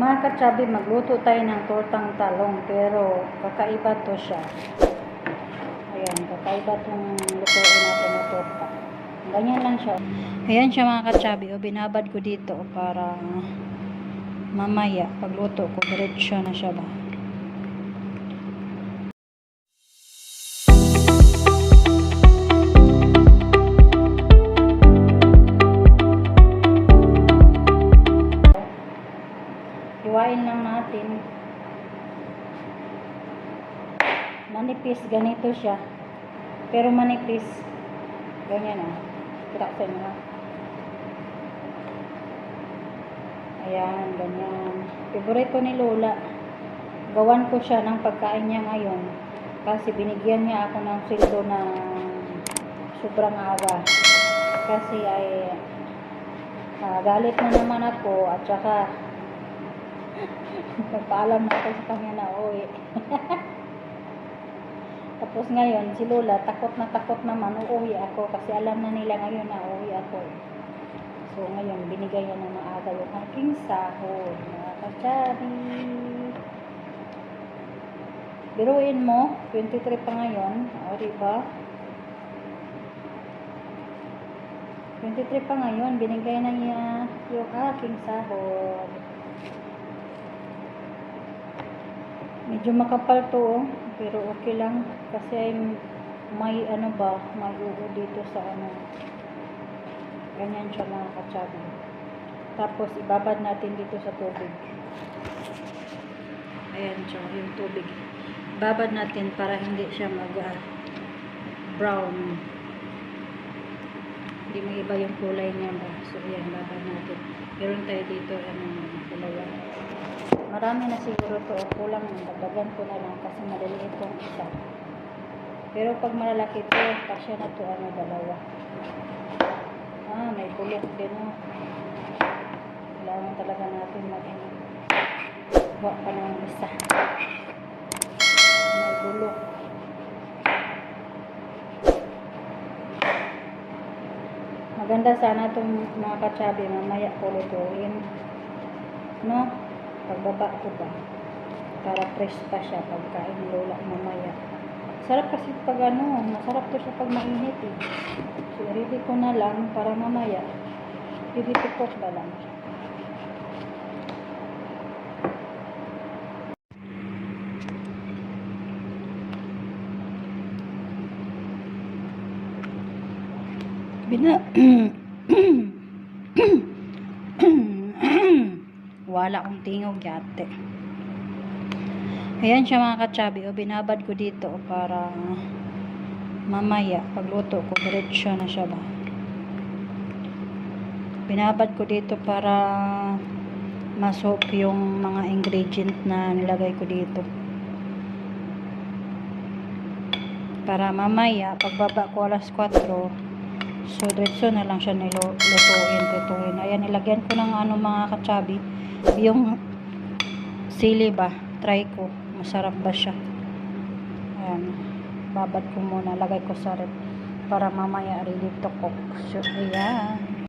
Mga katsabi, magluto tayo ng tortang talong, pero kakaiba to siya. Ayan, kakaiba tong lutuin natin na torta. Ganyan lang siya. Ayan siya mga katsabi, binabad ko dito para mamaya pagluto ko, diretso na siya ba. Hiwain lang natin. Manipis, ganito siya. Pero manipis. Ganyan ah. Kiraksan nyo. Ayan, ganyan. Favorito ni Lola. Gawan ko siya ng pagkain niya ngayon. Kasi binigyan niya ako ng sildo na sobrang awa. Kasi ay galit na naman ako at saka nagpaalam na ako sa kanya na uwi. Tapos ngayon, si Lola, takot naman, uuwi ako. Kasi alam na nila ngayon na uuwi ako. So, ngayon, binigay yan ng maaga yung aking sahod. Mga katsabi. Biruin mo, 23 pa ngayon. O, diba? 23 pa ngayon, binigay na niya yung aking sahod. Medyo makapal to, pero okay lang kasi may ano ba, may ugo dito sa ano. Ganyan siya mga katsabi. Tapos ibabad natin dito sa tubig. Ayan siya, yung tubig. Ibabad natin para hindi siya brown. Hindi mag-iba yung kulay niya ba. So ayan, babad natin. Meron tayo dito dalawa. Marami na siguro to, kulang, dagdagan ko na lang kasi maliliit tong isa. Pero pag malalaki to, kasya na to dalawa. May bulok din kailangan talaga natin huwag pa ng isa. May bulok. Maganda sana itong mga katsabi, mamaya ko lutuin. No? Pagbaba ko ba para fresh pa siya pagkain ni Lola mamaya. Sarap kasi pag masarap to siya pag mainit eh. So ready ko na lang para mamaya i-cook na lang. Wala akong tingog yate. Ayan siya mga katsabi, binabad ko dito para mamaya pagluto ko diretso na siya ba. Binabad ko dito para masop yung mga ingredient na nilagay ko dito. Para mamaya pagbaba ko alas 4, so diretso na lang siya lutuin. Ayan, nilagyan ko ng mga katsabi, yung sili ba, try ko masarap ba siya. Ayan, babad ko muna, lagay ko sa rep para mamaya ready to cook. So ayan.